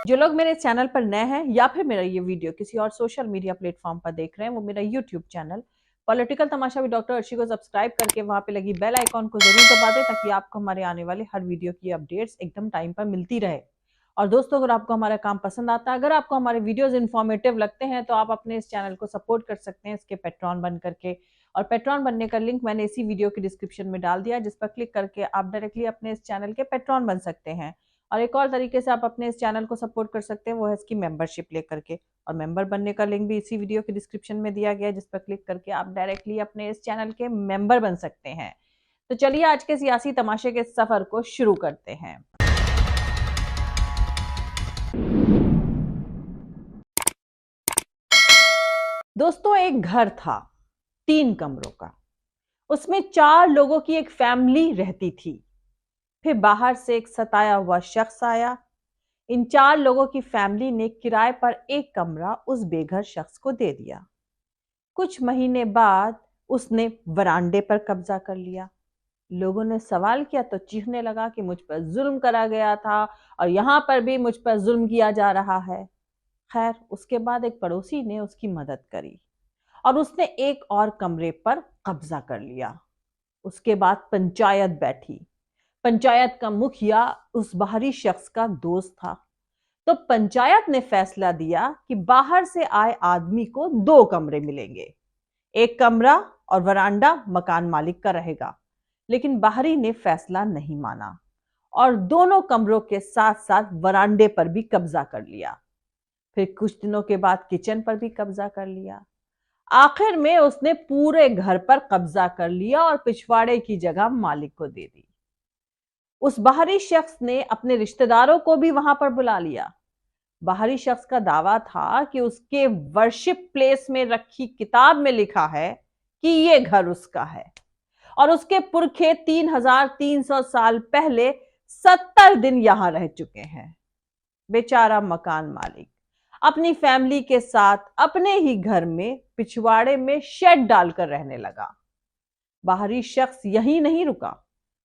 जो लोग मेरे चैनल पर नए हैं या फिर मेरा ये वीडियो किसी और सोशल मीडिया प्लेटफॉर्म पर देख रहे हैं, वो मेरा YouTube channel political Tamasha with doctor Arshi को सब्सक्राइब करके वहां पे लगी बेल आइकॉन को जरूर दबा दें, ताकि आपको हमारे आने वाले हर वीडियो की अपडेट्स एकदम टाइम पर मिलती रहे। और दोस्तों, अगर आपको हमारा काम पसंद आता है, अगर आपको हमारे वीडियोज इन्फॉर्मेटिव लगते हैं, तो आप अपने इस चैनल को सपोर्ट कर सकते हैं इसके पेट्रॉन बन करके। और पेट्रॉन बनने का लिंक मैंने इसी वीडियो की डिस्क्रिप्शन में डाल दिया, जिस पर क्लिक करके आप डायरेक्टली अपने इस चैनल के पेट्रॉन बन सकते हैं। और एक और तरीके से आप अपने इस चैनल को सपोर्ट कर सकते हैं, वो है इसकी मेंबरशिप लेकर के। और मेंबर बनने का लिंक भी इसी वीडियो के डिस्क्रिप्शन में दिया गया है, जिस पर क्लिक करके आप डायरेक्टली अपने इस चैनल के मेंबर बन सकते हैं। तो चलिए आज के सियासी तमाशे के सफर को शुरू करते हैं। दोस्तों, एक घर था 3 कमरों का। उसमें 4 लोगों की एक फैमिली रहती थी। फिर बाहर से एक सताया हुआ शख्स आया। इन 4 लोगों की फैमिली ने किराए पर एक कमरा उस बेघर शख्स को दे दिया। कुछ महीने बाद उसने वरांडे पर कब्जा कर लिया। लोगों ने सवाल किया तो चीखने लगा कि मुझ पर जुल्म करा गया था और यहां पर भी मुझ पर जुल्म किया जा रहा है। खैर, उसके बाद एक पड़ोसी ने उसकी मदद करी और उसने एक और कमरे पर कब्जा कर लिया। उसके बाद पंचायत बैठी। पंचायत का मुखिया उस बाहरी शख्स का दोस्त था, तो पंचायत ने फैसला दिया कि बाहर से आए आदमी को 2 कमरे मिलेंगे। एक कमरा और वरांडा मकान मालिक का रहेगा। लेकिन बाहरी ने फैसला नहीं माना और दोनों कमरों के साथ साथ वरांडे पर भी कब्जा कर लिया। फिर कुछ दिनों के बाद किचन पर भी कब्जा कर लिया। आखिर में उसने पूरे घर पर कब्जा कर लिया और पिछवाड़े की जगह मालिक को दे दी। उस बाहरी शख्स ने अपने रिश्तेदारों को भी वहां पर बुला लिया। बाहरी शख्स का दावा था कि उसके वर्शिप प्लेस में रखी किताब में लिखा है कि यह घर उसका है और उसके पुरखे 3300 साल पहले 70 दिन यहां रह चुके हैं। बेचारा मकान मालिक अपनी फैमिली के साथ अपने ही घर में पिछवाड़े में शेड डालकर रहने लगा। बाहरी शख्स यही नहीं रुका,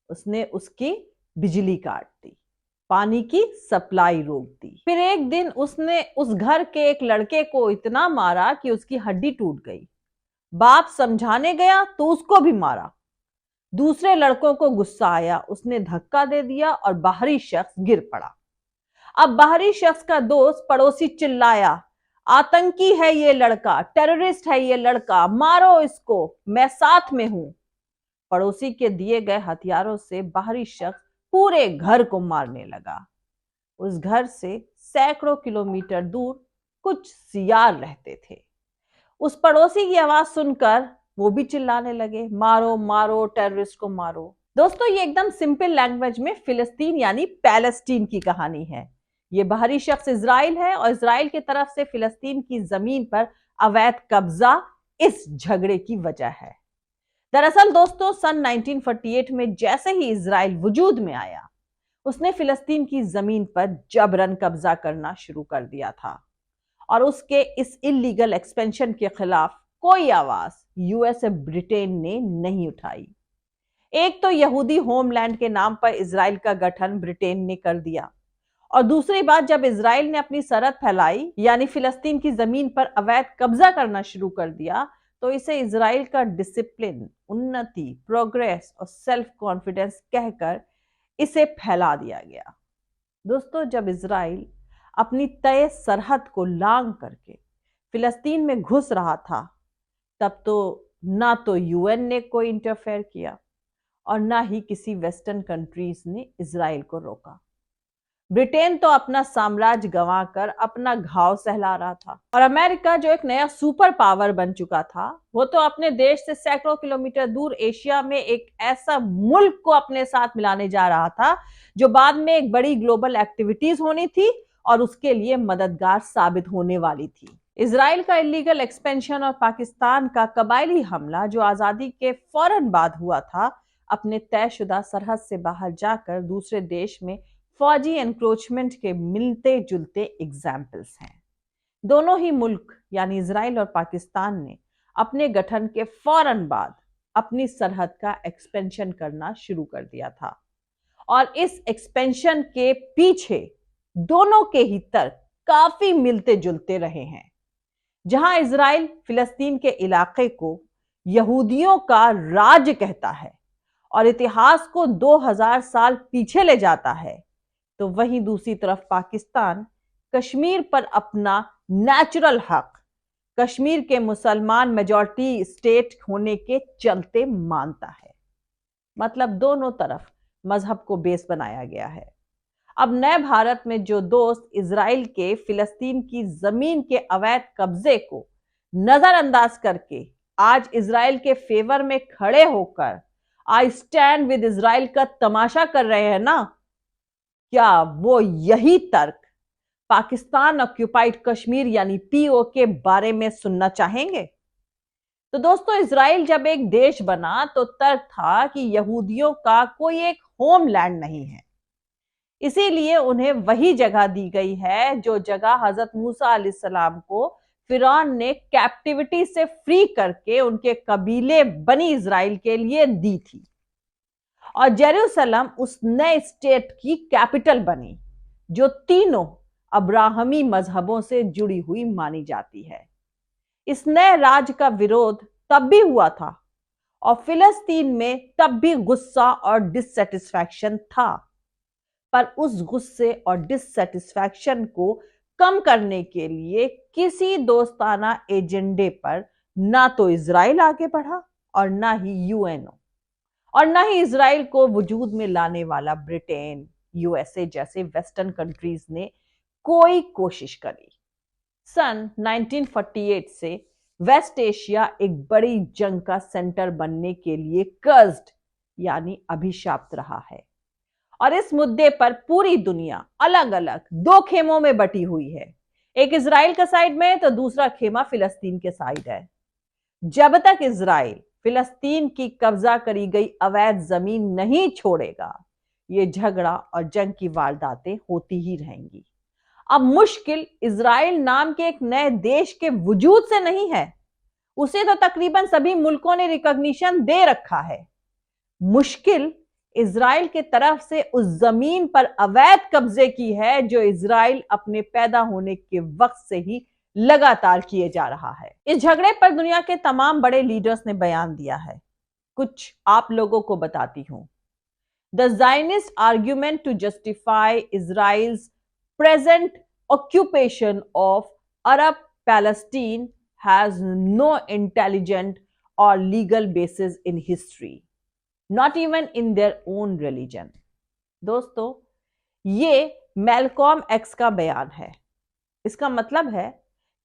उसने उसकी बिजली काट दी, पानी की सप्लाई रोक दी। फिर एक दिन उसने उस घर के एक लड़के को इतना मारा कि उसकी हड्डी टूट गई। बाप समझाने गया तो उसको भी मारा। दूसरे लड़कों को गुस्सा आया, उसने धक्का दे दिया और बाहरी शख्स गिर पड़ा। अब बाहरी शख्स का दोस्त पड़ोसी चिल्लाया, आतंकी है ये लड़का, टेररिस्ट है ये लड़का, मारो इसको, मैं साथ में हूं। पड़ोसी के दिए गए हथियारों से बाहरी शख्स पूरे घर को मारने लगा। उस घर से सैकड़ों किलोमीटर दूर कुछ सियार रहते थे। उस पड़ोसी की आवाज सुनकर वो भी चिल्लाने लगे, मारो मारो, टेररिस्ट को मारो। दोस्तों, ये एकदम सिंपल लैंग्वेज में फिलिस्तीन यानी पैलेस्टीन की कहानी है। ये बाहरी शख्स इजराइल है और इजराइल की तरफ से फिलिस्तीन की जमीन पर अवैध कब्जा इस झगड़े की वजह है। दरअसल दोस्तों, सन 1948 में जैसे ही इजराइल वजूद में आया, उसने फिलिस्तीन की जमीन पर जबरन कब्जा करना शुरू कर दिया था और उसके इस इलीगल एक्सपेंशन के खिलाफ कोई आवाज यूएस ब्रिटेन ने नहीं उठाई। एक तो यहूदी होमलैंड के नाम पर इजराइल का गठन ब्रिटेन ने कर दिया, और दूसरी बात, जब इजराइल ने अपनी सरहद फैलाई यानी फिलिस्तीन की जमीन पर अवैध कब्जा करना शुरू कर दिया, तो इसे इजराइल का डिसिप्लिन, उन्नति, प्रोग्रेस और सेल्फ कॉन्फिडेंस कहकर इसे फैला दिया गया। दोस्तों, जब इजराइल अपनी तय सरहद को लांघ करके फिलिस्तीन में घुस रहा था, तब तो ना तो यूएन ने कोई इंटरफेयर किया और ना ही किसी वेस्टर्न कंट्रीज ने इजराइल को रोका। ब्रिटेन तो अपना साम्राज्य गंवाकर अपना घाव सहला रहा था और अमेरिका, जो एक नया सुपर पावर बन चुका था, वो तो अपने देश से सैकड़ों किलोमीटर दूर एशिया में एक ऐसा मुल्क को अपने साथ मिलाने जा रहा था जो बाद में एक बड़ी ग्लोबल एक्टिविटीज होनी थी और उसके लिए मददगार साबित होने वाली थी। इजराइल का इलीगल एक्सपेंशन और पाकिस्तान का कबायली हमला, जो आजादी के फौरन बाद हुआ था, अपने तयशुदा सरहद से बाहर जाकर दूसरे देश में फौजी एनक्रोचमेंट के मिलते जुलते एग्जाम्पल्स हैं। दोनों ही मुल्क यानी इजराइल और पाकिस्तान ने अपने गठन के फौरन बाद अपनी सरहद का एक्सपेंशन करना शुरू कर दिया था और इस एक्सपेंशन के पीछे दोनों के ही तर्क काफी मिलते जुलते रहे हैं। जहां इजराइल फिलिस्तीन के इलाके को यहूदियों का राज्य कहता है और इतिहास को 2000 साल पीछे ले जाता है, तो वहीं दूसरी तरफ पाकिस्तान कश्मीर पर अपना नेचुरल हक कश्मीर के मुसलमान मेजॉरिटी स्टेट होने के चलते मानता है। मतलब दोनों तरफ मजहब को बेस बनाया गया है। अब नए भारत में जो दोस्त इजराइल के फिलिस्तीन की जमीन के अवैध कब्जे को नजरअंदाज करके आज इजराइल के फेवर में खड़े होकर आई स्टैंड विद इजराइल का तमाशा कर रहे हैं ना, क्या वो यही तर्क पाकिस्तान ऑक्यूपाइड कश्मीर यानी पीओ के बारे में सुनना चाहेंगे? तो दोस्तों, इजराइल जब एक देश बना तो तर्क था कि यहूदियों का कोई एक होमलैंड नहीं है, इसीलिए उन्हें वही जगह दी गई है जो जगह हजरत मूसा अलैहिस्सलाम को फिरौन ने कैप्टिविटी से फ्री करके उनके कबीले बनी इजराइल के लिए दी थी। और जेरूसलम उस नए स्टेट की कैपिटल बनी जो तीनों अब्राहमी मजहबों से जुड़ी हुई मानी जाती है। इस नए राज्य का विरोध तब भी हुआ था और फिलिस्तीन में तब भी गुस्सा और डिससेटिस्फैक्शन था, पर उस गुस्से और डिससेटिस्फैक्शन को कम करने के लिए किसी दोस्ताना एजेंडे पर ना तो इजराइल आगे बढ़ा और ना ही यूएनओ और ना ही इजराइल को वजूद में लाने वाला ब्रिटेन, यूएसए जैसे वेस्टर्न कंट्रीज ने कोई कोशिश करी। सन 1948 से वेस्ट एशिया एक बड़ी जंग का सेंटर बनने के लिए कर्स्ड यानी अभिशाप्त रहा है और इस मुद्दे पर पूरी दुनिया अलग अलग दो खेमों में बटी हुई है। एक इजराइल का साइड में है तो दूसरा खेमा फिलिस्तीन के साइड है। जब तक इजराइल फिलिस्तीन की कब्जा करी गई अवैध जमीन नहीं छोड़ेगा, ये झगड़ा और जंग की वारदातें होती ही रहेंगी। अब मुश्किल इजराइल नाम के एक नए देश के वजूद से नहीं है, उसे तो तकरीबन सभी मुल्कों ने रिकॉग्निशन दे रखा है। मुश्किल इजराइल के तरफ से उस जमीन पर अवैध कब्जे की है जो इजराइल अपने पैदा होने के वक्त से ही लगातार किए जा रहा है। इस झगड़े पर दुनिया के तमाम बड़े लीडर्स ने बयान दिया है, कुछ आप लोगों को बताती हूं। The Zionist argument to justify Israel's present occupation of Arab Palestine has no intelligent or legal basis in history, not even in their own religion. दोस्तों, ये मैलकॉम एक्स का बयान है। इसका मतलब है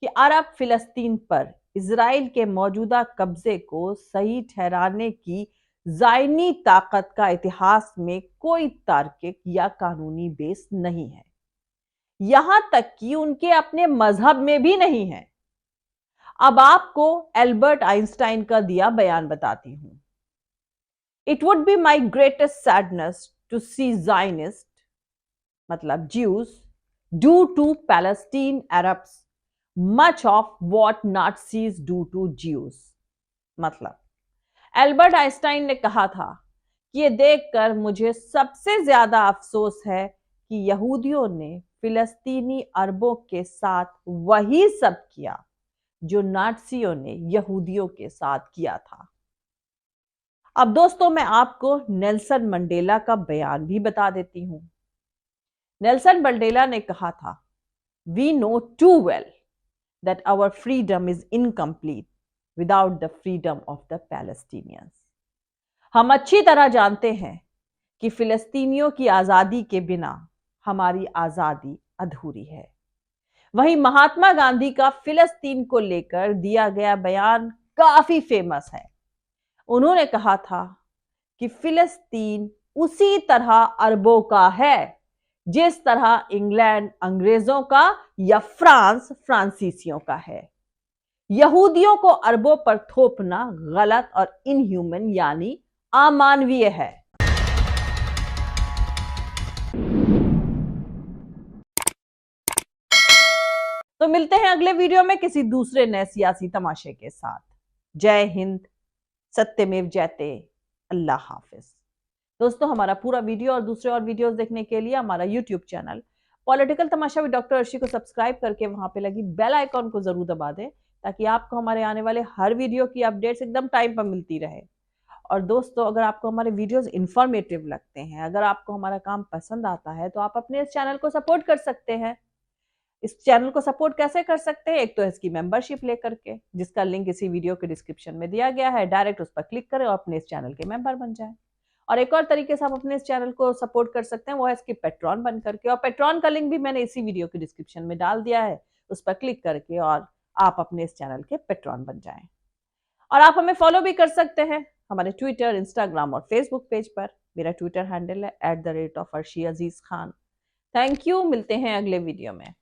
कि अरब फिलिस्तीन पर इजराइल के मौजूदा कब्जे को सही ठहराने की ज़ायनी ताकत का इतिहास में कोई तार्किक या कानूनी बेस नहीं है, यहां तक कि उनके अपने मजहब में भी नहीं है। अब आपको एल्बर्ट आइंस्टाइन का दिया बयान बताती हूं। It would be my greatest sadness to see Zionist मतलब Jews do to Palestine Arabs much of what Nazis do to Jews. मतलब एल्बर्ट आइंस्टाइन ने कहा था कि ये देखकर मुझे सबसे ज्यादा अफसोस है कि यहूदियों ने फिलिस्तीनी अरबों के साथ वही सब किया जो नाज़ियों ने यहूदियों के साथ किया था। अब दोस्तों, मैं आपको नेल्सन मंडेला का बयान भी बता देती हूं। नेल्सन मंडेला ने कहा था, we know too well that our freedom is incomplete without the freedom of the Palestinians. हम अच्छी तरह जानते हैं कि फिलिस्तीनियों की आजादी के बिना हमारी आजादी अधूरी है। वहीं महात्मा गांधी का फिलिस्तीन को लेकर दिया गया बयान काफी फेमस है। उन्होंने कहा था कि फिलिस्तीन उसी तरह अरबों का है जिस तरह इंग्लैंड अंग्रेजों का या फ्रांस फ्रांसीसियों का है। यहूदियों को अरबों पर थोपना गलत और इनह्यूमन यानी अमानवीय है। तो मिलते हैं अगले वीडियो में किसी दूसरे नए सियासी तमाशे के साथ। जय हिंद, सत्यमेव जयते, अल्लाह हाफिज। दोस्तों, हमारा पूरा वीडियो और दूसरे और वीडियोस देखने के लिए हमारा यूट्यूब चैनल पॉलिटिकल तमाशा भी डॉक्टर अर्शी को सब्सक्राइब करके वहां पे लगी बेल आइकॉन को जरूर दबा दें, ताकि आपको हमारे आने वाले हर वीडियो की अपडेट्स एकदम टाइम पर मिलती रहे। और दोस्तों, अगर आपको हमारे वीडियोस इंफॉर्मेटिव लगते हैं, अगर आपको हमारा काम पसंद आता है, तो आप अपने इस चैनल को सपोर्ट कर सकते हैं। इस चैनल को सपोर्ट कैसे कर सकते हैं? एक तो इसकी मेंबरशिप लेकर के, जिसका लिंक इसी वीडियो के डिस्क्रिप्शन में दिया गया है। डायरेक्ट उस पर क्लिक करें और अपने इस चैनल के मेंबर बन जाएं। और एक और तरीके से आप अपने इस चैनल को सपोर्ट कर सकते हैं, वो है इसकी पेट्रॉन बन करके। और पेट्रॉन का लिंक भी मैंने इसी वीडियो के डिस्क्रिप्शन में डाल दिया है, उस पर क्लिक करके और आप अपने इस चैनल के पेट्रॉन बन जाएं। और आप हमें फॉलो भी कर सकते हैं हमारे ट्विटर, इंस्टाग्राम और फेसबुक पेज पर। मेरा ट्विटर हैंडल है @arshi_aziz khan। थैंक यू, मिलते हैं अगले वीडियो में।